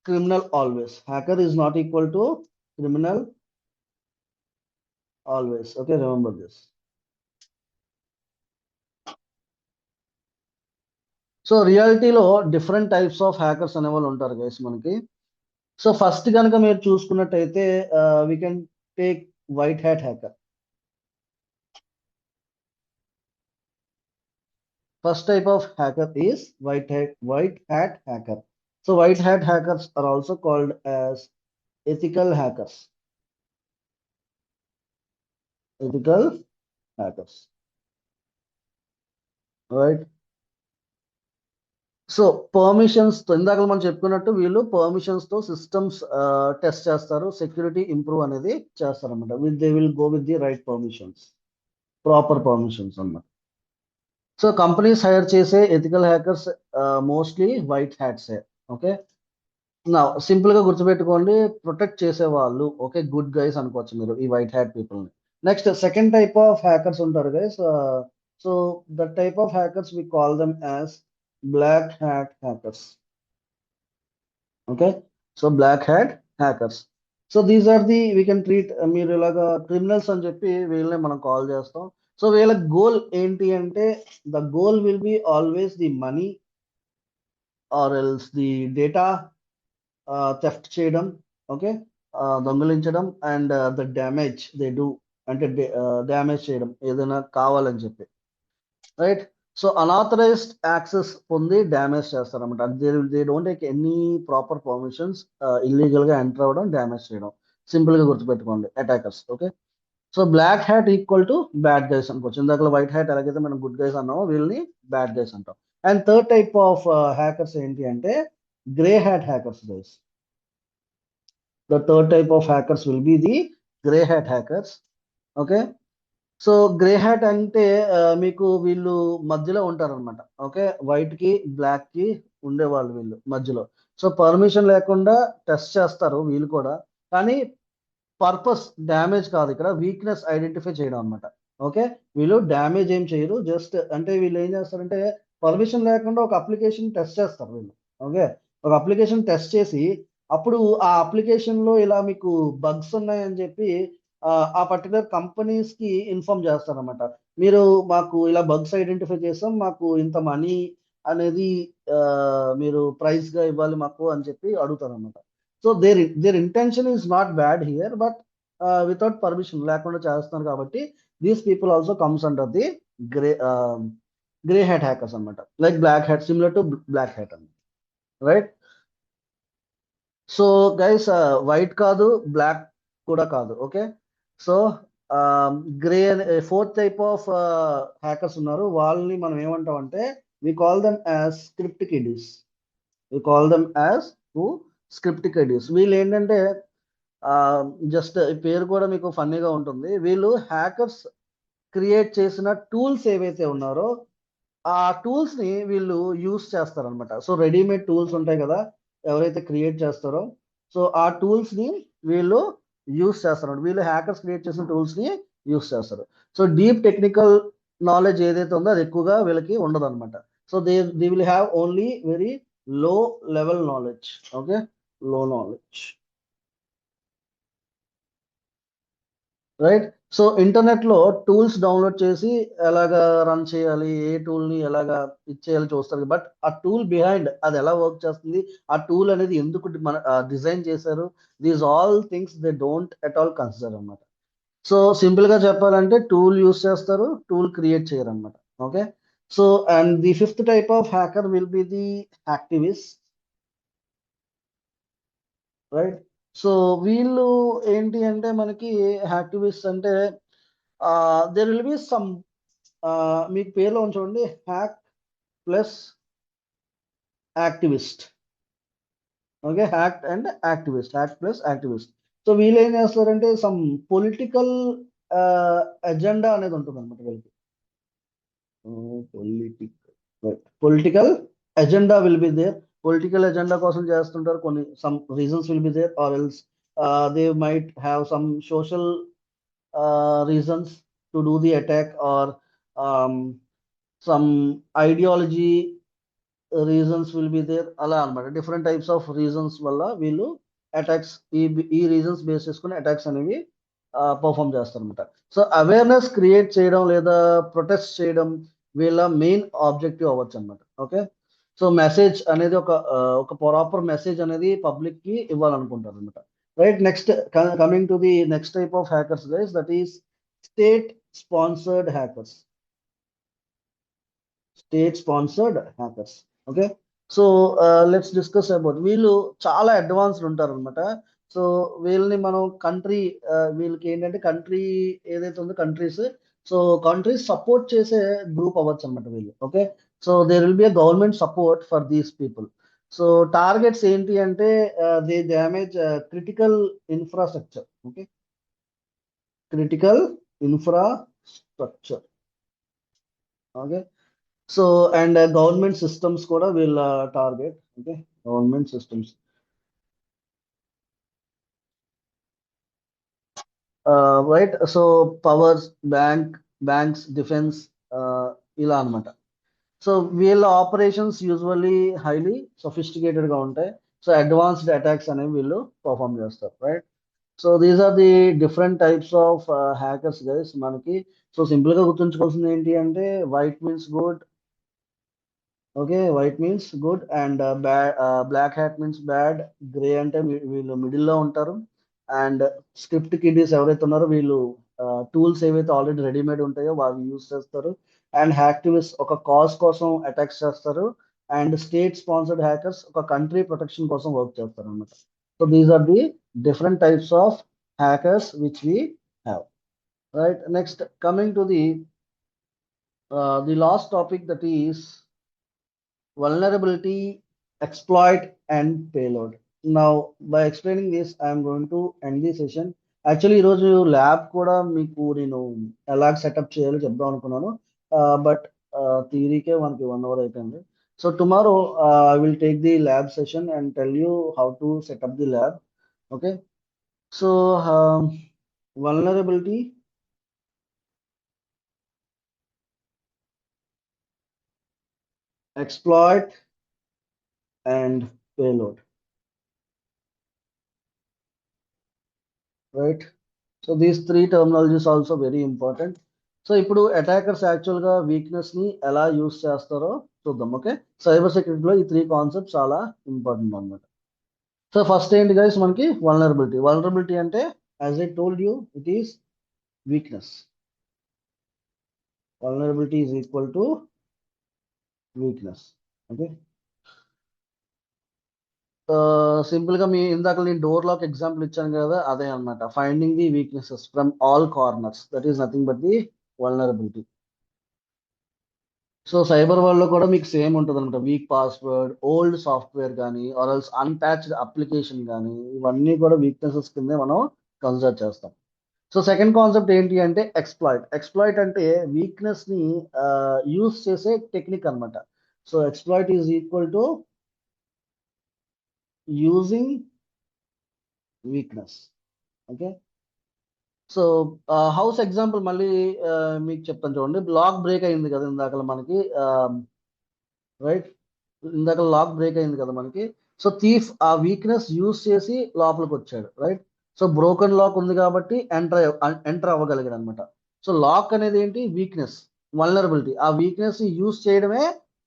criminal always. Hacker is not equal to criminal always. Okay, remember this. So రియాలిటీలో different types of hackers అనే వాళ్ళు ఉంటారు గైస్ మనకి. సో ఫస్ట్ కనుక మీరు చూసుకున్నట్టయితే we can take white hat hacker. First type of hacker is white hat hacker. So white hat hackers are also called as ethical hackers. Ethical hackers, right? So permissions తో ఇందాక మనం చెప్పుకున్నట్టు వీళ్ళు permissions తో systems test చేస్తారు, security improve అనేది చేస్తారు అనమాట. They will go with the right permissions, proper permissions అన్నమాట. సో కంపెనీస్ హైర్ చేసే ఎథికల్ హ్యాకర్స్ మోస్ట్లీ వైట్ హ్యాట్సే. ఓకే, నా సింపుల్ గా గుర్తుపెట్టుకోండి, ప్రొటెక్ట్ చేసే వాళ్ళు ఓకే గుడ్ గైస్ అనుకోవచ్చు మీరు ఈ వైట్ హ్యాట్ పీపుల్ ని. Next second type of hackers ఉంటారు guys. So the type of hackers we call them as black hat hackers. Okay, so black hat hackers. So these are the we can treat, మీరు ఇలాగా criminals అని చెప్పి వీళ్ళని మనం call చేస్తాం. So వీళ్ళ goal ఏంటి అంటే the goal will be always the money or else the data theft చేయడం, ఓకే, దొంగిలించడం, and the damage they do, అంటే డ్యామేజ్ చేయడం ఏదైనా కావాలని చెప్పి, రైట్. సో అనాథరైజ్డ్ యాక్సెస్ పొంది డ్యామేజ్ చేస్తారన్నమాట. They don't take any proper permissions, illegal గా ఎంటర్ అవ్వడం, డ్యామేజ్ చేయడం. సింపుల్ గా గుర్తుపెట్టుకోండి attackers. Okay, so black hat equal to bad guys అనుకోవచ్చు. ఇందాక వైట్ హ్యాట్ ఎలాగైతే మనం గుడ్ గైస్ అన్నామో వీళ్ళని బ్యాడ్ గైస్ అంటాం. And third type of hackers ఏంటి అంటే grey hat hackers guys. The third type of hackers will be the grey hat hackers. Okay, so grey hat అంటే మీకు వీళ్ళు మధ్యలో ఉంటారనమాట. ఓకే, వైట్ కి బ్లాక్ కి ఉండేవాళ్ళు వీళ్ళు మధ్యలో. సో పర్మిషన్ లేకుండా టెస్ట్ చేస్తారు వీళ్ళు కూడా, కానీ పర్పస్ డ్యామేజ్ కాదు, ఇక్కడ వీక్నెస్ ఐడెంటిఫై చేయడం అనమాట. ఓకే, వీళ్ళు డ్యామేజ్ ఏం చేయరు, జస్ట్ అంటే వీళ్ళు ఏం చేస్తారంటే పర్మిషన్ లేకుండా ఒక అప్లికేషన్ టెస్ట్ చేస్తారు వీళ్ళు. ఓకే, ఒక అప్లికేషన్ టెస్ట్ చేసి అప్పుడు ఆ అప్లికేషన్ లో ఇలా మీకు బగ్స్ ఉన్నాయని చెప్పి ఆ పర్టికులర్ కంపెనీస్ కి ఇన్ఫార్మ్ చేస్తారనమాట. మీరు మాకు ఇలా బగ్స్ ఐడెంటిఫై చేస్తాం, మాకు ఇంత మనీ అనేది మీరు ప్రైస్ గా ఇవ్వాలి మాకు అని చెప్పి అడుగుతారు అనమాట. So their intention is not bad here, but without permission లేకుండా చేస్తున్నారు కాబట్టి these people also comes under the grey grey hat hackers అనమాట. Like black hat, similar to black hat అనమాట, రైట్. సో గైస్ వైట్ కాదు, black కూడా కాదు. Okay, so grey అనే fourth type of hackers ఉన్నారు. వాళ్ళని మనం ఏమంటాం అంటే we call them as script kiddies. We call them as script kiddies. వీళ్ళు ఏంటంటే జస్ట్ పేరు కూడా మీకు ఫన్నీగా ఉంటుంది. వీళ్ళు హ్యాకర్స్ క్రియేట్ చేసిన టూల్స్ ఏవైతే ఉన్నారో ఆ టూల్స్ ని వీళ్ళు యూస్ చేస్తారనమాట. సో రెడీమేడ్ టూల్స్ ఉంటాయి కదా ఎవరైతే క్రియేట్ చేస్తారో, సో ఆ టూల్స్ ని వీళ్ళు యూస్ చేస్తారు. వీళ్ళు హ్యాకర్స్ క్రియేట్ చేసిన టూల్స్ ని యూస్ చేస్తారు. సో డీప్ టెక్నికల్ నాలెడ్జ్ ఏదైతే ఉందో అది ఎక్కువగా వీళ్ళకి ఉండదు అనమాట. So they will have only very low level knowledge. Okay, లో నాలెడ్జ్, రైట్. సో ఇంటర్నెట్ లో టూల్స్ డౌన్లోడ్ చేసి ఎలాగా రన్ చేయాలి, ఏ టూల్ ని ఎలాగా ఇచ్చేయాలి చూస్తారు, బట్ ఆ టూల్ బిహైండ్ అది ఎలా వర్క్ చేస్తుంది, ఆ టూల్ అనేది ఎందుకు మన డిజైన్ చేశారు, these all things they don't at all consider అనమాట. సో సింపుల్ గా చెప్పాలంటే టూల్ యూస్ చేస్తారు, టూల్ క్రియేట్ చేయరు అనమాట. Okay, so and the fifth type of hacker will be the activist, right. So వీళ్ళు ఏంటి అంటే మనకి యాక్టివిస్ట్ అంటే దేర్ విల్ బి సమ్, మీకు పేర్లో ఉంచండి hack plus activist. Okay, hack and activist, hack plus activist. So వీళ్ళు ఏం చేస్తారంటే సమ్ పొలిటికల్ ఎజెండా అనేది ఉంటుంది అనమాట వీళ్ళకి. Political agenda will be there. Political agenda కోసం చేస్తుంటారు, కొన్ని some reasons will be there, or else they might have some social reasons to do the attack, or some ideology reasons will be there, అలా అనమాట. Different types of reasons వల్ల వీళ్ళు attacks ఈ reasons base చేసుకుని attacks అనేవి perform చేస్తారు అనమాట. So awareness create చేయడం లేదా ప్రొటెస్ట్ చేయడం వీళ్ళ మెయిన్ ఆబ్జెక్టివ్ అవ్వచ్చు అనమాట. ఓకే, సో మెసేజ్ అనేది ఒక ప్రాపర్ మెసేజ్ అనేది పబ్లిక్ కి ఇవ్వాలనుకుంటారు అనమాట, right. Next coming to the next type of hackers guys, that is state sponsored hackers. State sponsored hackers. Okay, so let's discuss about వీళ్ళు చాలా advanced ఉంటారు అనమాట. సో వీళ్ళని మనం కంట్రీ, వీళ్ళకి ఏంటంటే కంట్రీ ఏదైతే ఉందో కంట్రీస్, సో కంట్రీస్ సపోర్ట్ చేసే గ్రూప్ అవ్వచ్చు అనమాట వీళ్ళు. Okay, so there will be a government support for these people. So targets ఏంటి అంటే they damage critical infrastructure. Okay, critical infrastructure. Okay, so and government systems కూడా వీళ్ళ target. Okay, government systems, right. So powers, banks, defence, ఇలా అన్నమాట. So వీళ్ళ operations usually highly sophisticated గా ఉంటాయి. So advanced attacks అనేవి వీళ్ళు పర్ఫామ్ చేస్తారు, right. So these are the different types of hackers guys మనకి. సో సింపుల్ గా గుర్తుంచుకోవాల్సింది ఏంటి అంటే white means good. Okay, white means good and bad, black hat means bad, grey అంటే వీళ్ళు మిడిల్ లో ఉంటారు. అండ్ స్క్రిప్ట్ కిడ్డీస్ ఎవరైతే ఉన్నారో వీళ్ళు టూల్స్ ఏవైతే ఆల్రెడీ రెడీమేడ్ ఉంటాయో వాళ్ళు యూస్ చేస్తారు. అండ్ హ్యాక్టివిస్ట్ ఒక కాజ్ కోసం అటాక్స్ చేస్తారు. అండ్ స్టేట్ స్పాన్సర్డ్ హ్యాకర్స్ ఒక కంట్రీ ప్రొటెక్షన్ కోసం వర్క్ చేస్తారు అన్నమాట. So these are the different types of hackers which we have, right. Next coming to the last topic, that is vulnerability, exploit, and payload. Now, by explaining this, I am going to end the session. Actually ఈరోజు lab కూడా మీకు నేను ఎలా setup చేయాలో చెప్దాం అనుకున్నాను, but థియరీకే మనకి 1 hour అయిపోయింది. So tomorrow I will take the lab session and tell you how to set up the lab. Okay, so vulnerability, exploit, and payload, right? So these three terminologies also very important. So ఇప్పుడు attackers యాక్చువల్గా వీక్నెస్ని ఎలా use చేస్తారో చూద్దాం. Okay, cyber సెక్యూరిటీలో ఈ three concepts చాలా important అన్నమాట. So first ఏంటి గైస్ మనకి వల్నరబిలిటీ. వల్నరబిలిటీ అంటే as I told you it is weakness. Vulnerability is equal to weakness. Okay, simple గా మీ ఇందాక నేను డోర్ లాక్ ఎగ్జాంపుల్ ఇచ్చాను కదా, అదే అన్నమాట. Finding the weaknesses from all corners, that is nothing but the vulnerability. So cyber world లో కూడా మీకు సేమ్ ఉంటుంది అనమాట. వీక్ పాస్వర్డ్, ఓల్డ్ సాఫ్ట్వేర్ కానీ ఆర్ఎల్స్ అన్పాచ్డ్ అప్లికేషన్ కానీ, ఇవన్నీ కూడా వీక్నెసెస్ కిందే మనం కన్సిడర్ చేస్తాం. సో సెకండ్ కాన్సెప్ట్ ఏంటి అంటే ఎక్స్ప్లాయిట్. ఎక్స్ప్లాయిట్ అంటే వీక్నెస్ ని యూస్ చేసే టెక్నిక్ అన్నమాట. So exploit is equal to using weakness. Okay, so house example మళ్ళీ మీకు చెప్తాను చూడండి. బ్లాక్ బ్రేక్ అయింది కదా ఇందాక మనకి, రైట్. ఇందాక లాక్ బ్రేక్ అయింది కదా మనకి. సో థీఫ్ ఆ వీక్నెస్ యూస్ చేసి లోపలికి వచ్చాడు, రైట్. సో బ్రోకెన్ లాక్ ఉంది కాబట్టి ఎంటర్ అవ్వగలిగాడు అనమాట. సో లాక్ అనేది ఏంటి? Weakness, vulnerability. ఆ వీక్నెస్ యూస్ చేయడమే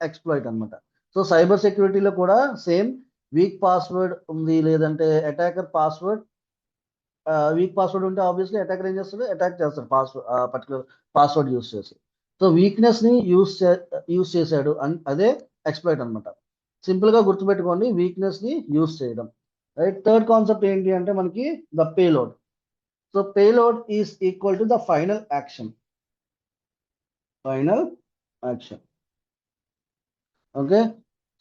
ఎక్స్ప్లాయిట్ అనమాట. సో సైబర్ సెక్యూరిటీలో కూడా సేమ్. వీక్ పాస్వర్డ్ ఉంది, లేదంటే అటాకర్ పాస్వర్డ్, వీక్ పాస్వర్డ్ ఉంటే ఆబ్వియస్లీ అటాకర్ ఏం చేస్తాడు? అటాక్ చేస్తాడు పాస్వర్డ్, పర్టికులర్ పాస్వర్డ్ యూస్ చేసి. సో వీక్నెస్ ని యూస్ చేశాడు అదే ఎక్స్ప్లాయిట్ అనమాట. సింపుల్ గా గుర్తుపెట్టుకోండి, వీక్నెస్ ని యూస్ చేయడం, రైట్. థర్డ్ కాన్సెప్ట్ ఏంటి అంటే మనకి the payload. So payload is equal to the final action. Final action. Okay,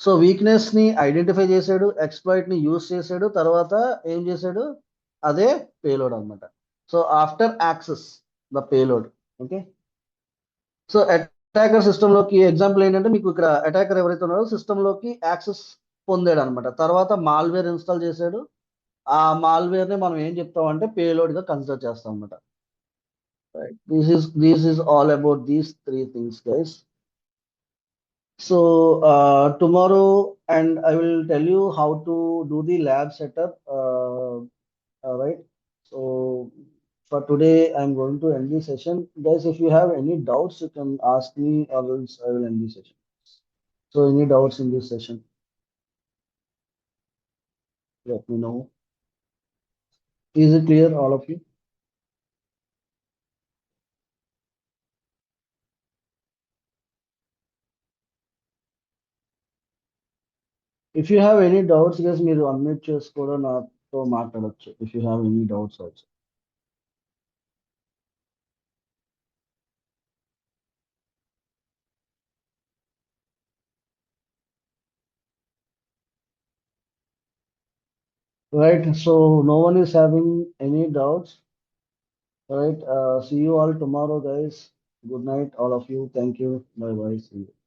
so weakness ని ఐడెంటిఫై చేశాడు, ఎక్స్ప్లాయిట్ ని యూస్ చేశాడు, తర్వాత ఏం చేశాడు? అదే పేలోడ్ అన్నమాట. So after access the payload. Okay, so attacker system లోకి ఎగ్జాంపుల్ ఏంటంటే మీకు ఇక్కడ అటాకర్ ఎవరైతే ఉన్నారో సిస్టమ్ లోకి యాక్సెస్ పొందాడు అనమాట. తర్వాత మాల్వేర్ ఇన్స్టాల్ చేశాడు. ఆ మాల్వేర్ ని మనం ఏం చెప్తాం అంటే పేలోడ్ గా కన్సిడర్ చేస్తాం అనమాట. This is all about these three things guys. So tomorrow, and I will tell you how to do the lab setup. Right. So for today, I'm going to end the session, guys. If you have any doubts, you can ask me, or else I will end the session. So any doubts in this session, let me know. Is it clear, all of you? If you have any doubts guys మీరు unmute చేసి కూడా నాతో మాట్లాడొచ్చు if you have any doubts also. Right, so no one is having any doubts. Right, see you all tomorrow, guys. Good night, all of you. Thank you. Bye bye. See you.